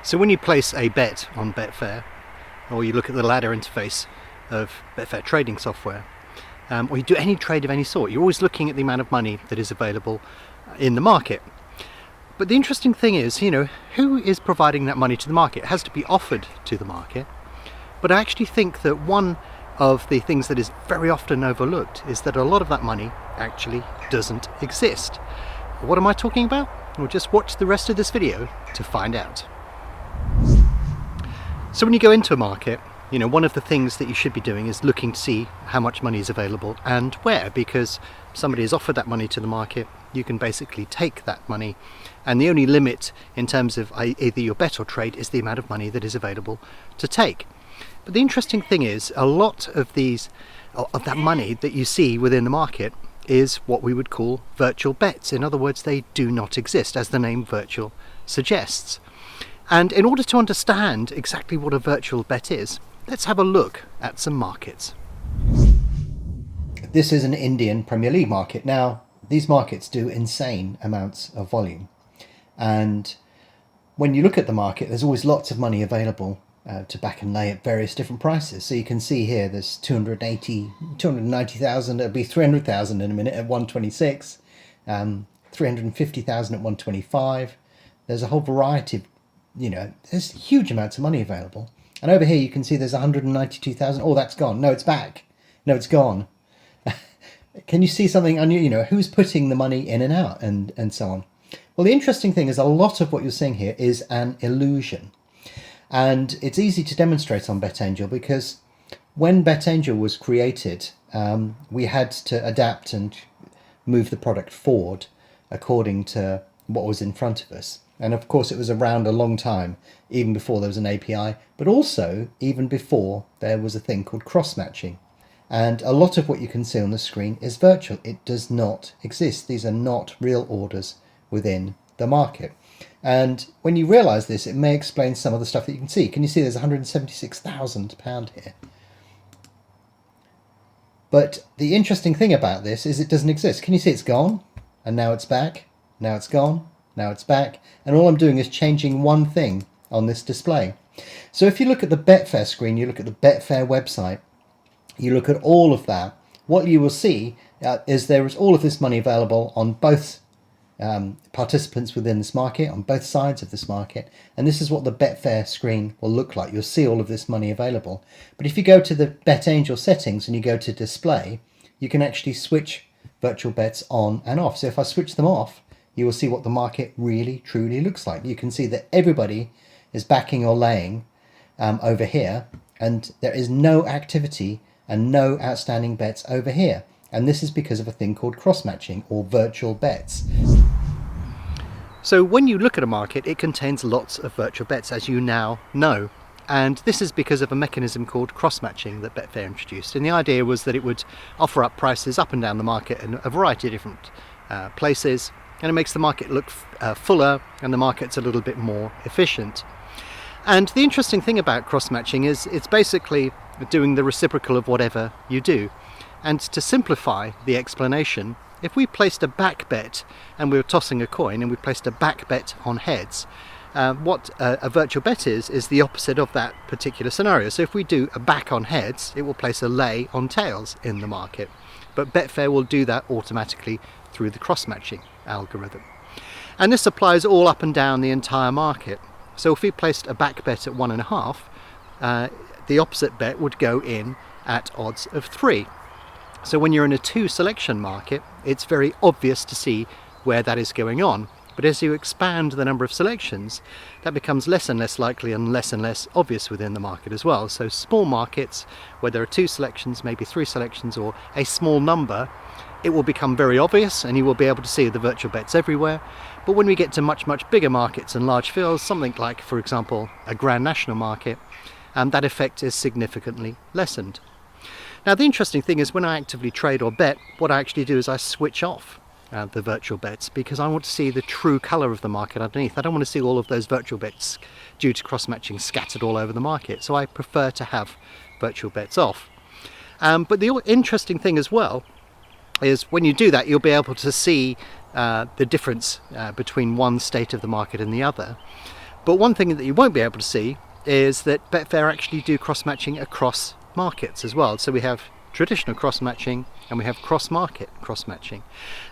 So when you place a bet on Betfair, or you look at the ladder interface of Betfair trading software, or you do any trade of any sort, you're always looking at the amount of money that is available in the market. But the interesting thing is, who is providing that money to the market? It has to be offered to the market. But I actually think that one of the things that is very often overlooked is that a lot of that money actually doesn't exist. What am I talking about? Well, just watch the rest of this video to find out. So when you go into a market, one of the things that you should be doing is looking to see how much money is available and where, because somebody has offered that money to the market, you can basically take that money, and the only limit in terms of either your bet or trade is the amount of money that is available to take. But the interesting thing is, a lot of that money that you see within the market is what we would call virtual bets. In other words, they do not exist, as the name virtual suggests. And in order to understand exactly what a virtual bet is, let's have a look at some markets. This is an Indian Premier League market. Now, these markets do insane amounts of volume. And when you look at the market, there's always lots of money available to back and lay at various different prices. So you can see here there's 290,000, it'll be 300,000 in a minute at 126, 350,000 at 125. There's a whole variety of, there's huge amounts of money available. And over here you can see there's 192,000. Oh, that's gone. No, it's back. No, it's gone. Can you see something unusual? Who's putting the money in and out and so on? Well, the interesting thing is a lot of what you're seeing here is an illusion. And it's easy to demonstrate on BetAngel because when BetAngel was created, we had to adapt and move the product forward according to what was in front of us. And of course, it was around a long time, even before there was an API, but also even before there was a thing called cross-matching. And a lot of what you can see on the screen is virtual. It does not exist. These are not real orders within the market. And when you realise this, it may explain some of the stuff that you can see. Can you see there's £176,000 here? But the interesting thing about this is it doesn't exist. Can you see it's gone? And now it's back. Now it's gone. Now it's back. And all I'm doing is changing one thing on this display. So if you look at the Betfair screen, you look at the Betfair website, you look at all of that, what you will see is there is all of this money available on both participants within this market, on both sides of this market, and this is what the Betfair screen will look like. You'll see all of this money available. But if you go to the BetAngel settings and you go to display, you can actually switch virtual bets on and off. So if I switch them off, you will see what the market really truly looks like. You can see that everybody is backing or laying over here, and there is no activity and no outstanding bets over here. And this is because of a thing called cross-matching or virtual bets. So when you look at a market, it contains lots of virtual bets, as you now know. And this is because of a mechanism called cross-matching that Betfair introduced. And the idea was that it would offer up prices up and down the market in a variety of different places. And it makes the market look fuller, and the market's a little bit more efficient. And the interesting thing about cross-matching is it's basically doing the reciprocal of whatever you do. And to simplify the explanation, if we placed a back bet and we were tossing a coin and we placed a back bet on heads, what a virtual bet is the opposite of that particular scenario. So if we do a back on heads, it will place a lay on tails in the market. But Betfair will do that automatically through the cross-matching algorithm. And this applies all up and down the entire market. So if we placed a back bet at 1.5, the opposite bet would go in at odds of 3. So when you're in a 2 selection market, it's very obvious to see where that is going on. But as you expand the number of selections, that becomes less and less likely and less obvious within the market as well. So small markets, where there are 2 selections, maybe 3 selections, or a small number, it will become very obvious and you will be able to see the virtual bets everywhere. But when we get to much bigger markets and large fields, something like, for example, a Grand National market, that effect is significantly lessened. Now the interesting thing is when I actively trade or bet, what I actually do is I switch off the virtual bets, because I want to see the true colour of the market underneath. I don't want to see all of those virtual bets due to cross-matching scattered all over the market, so I prefer to have virtual bets off. But the interesting thing as well is when you do that, you'll be able to see the difference between one state of the market and the other. But one thing that you won't be able to see is that Betfair actually do cross-matching across markets as well. So we have traditional cross-matching and we have cross-market cross-matching.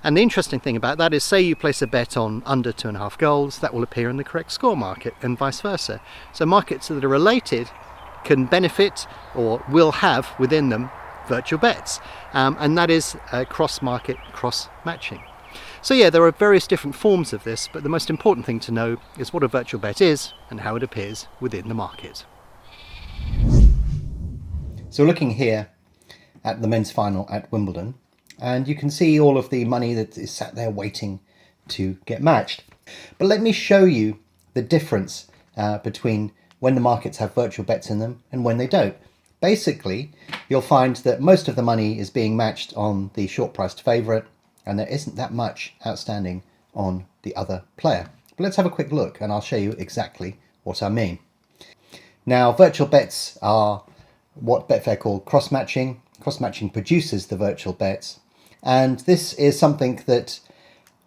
And the interesting thing about that is, say you place a bet on under 2.5 goals, that will appear in the correct score market and vice versa. So markets that are related can benefit or will have within them virtual bets, and that is cross-market cross-matching. So yeah, there are various different forms of this, but the most important thing to know is what a virtual bet is and how it appears within the market. So we're looking here at the men's final at Wimbledon, and you can see all of the money that is sat there waiting to get matched. But let me show you the difference between when the markets have virtual bets in them and when they don't. Basically, you'll find that most of the money is being matched on the short priced favourite, and there isn't that much outstanding on the other player. But let's have a quick look and I'll show you exactly what I mean. Now, virtual bets are what Betfair call cross-matching. Cross-matching produces the virtual bets, and this is something that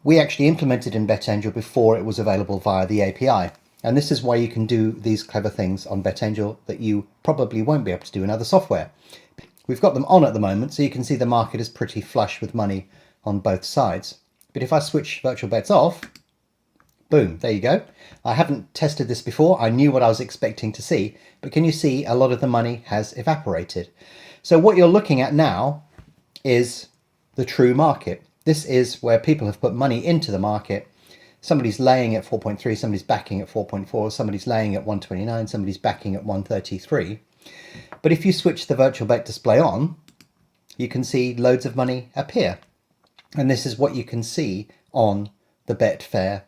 we actually implemented in BetAngel before it was available via the API. And this is why you can do these clever things on BetAngel that you probably won't be able to do in other software. We've got them on at the moment, so you can see the market is pretty flush with money on both sides. But if I switch virtual bets off, boom, there you go. I haven't tested this before. I knew what I was expecting to see, but can you see a lot of the money has evaporated? So what you're looking at now is the true market. This is where people have put money into the market. Somebody's laying at 4.3, somebody's backing at 4.4, somebody's laying at 129, somebody's backing at 133. But if you switch the virtual bet display on, you can see loads of money appear. And this is what you can see on the Betfair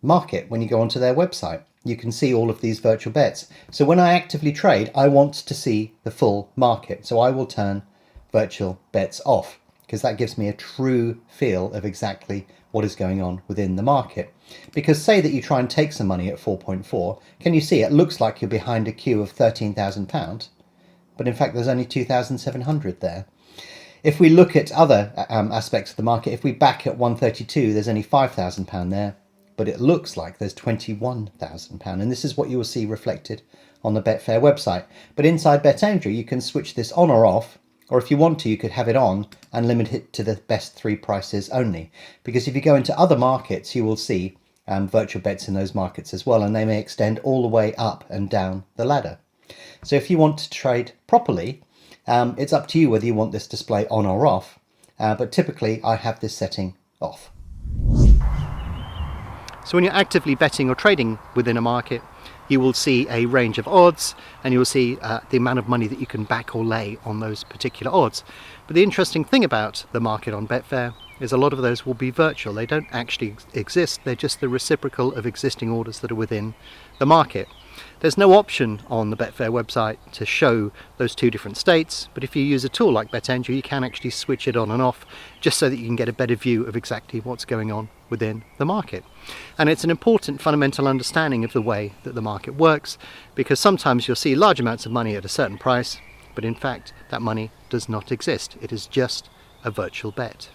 market when you go onto their website. You can see all of these virtual bets. So when I actively trade, I want to see the full market. So I will turn virtual bets off, because that gives me a true feel of exactly what is going on within the market. Because say that you try and take some money at 4.4, can you see it looks like you're behind a queue of £13,000, but in fact there's only 2,700 there. If we look at other aspects of the market, if we back at 132, there's only £5,000 there, but it looks like there's £21,000, and this is what you will see reflected on the Betfair website. But inside BetAngel, you can switch this on or off, or if you want to, you could have it on and limit it to the best 3 prices only. Because if you go into other markets, you will see virtual bets in those markets as well, and they may extend all the way up and down the ladder. So if you want to trade properly, it's up to you whether you want this display on or off, but typically I have this setting off. So when you're actively betting or trading within a market, you will see a range of odds, and you will see the amount of money that you can back or lay on those particular odds. But the interesting thing about the market on Betfair is a lot of those will be virtual. They don't actually exist, they're just the reciprocal of existing orders that are within the market. There's no option on the Betfair website to show those 2 different states, but if you use a tool like BetAngel, you can actually switch it on and off, just so that you can get a better view of exactly what's going on within the market. And it's an important fundamental understanding of the way that the market works, because sometimes you'll see large amounts of money at a certain price, but in fact that money does not exist. It is just a virtual bet.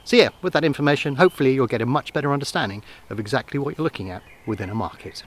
So yeah, with that information, hopefully you'll get a much better understanding of exactly what you're looking at within a market.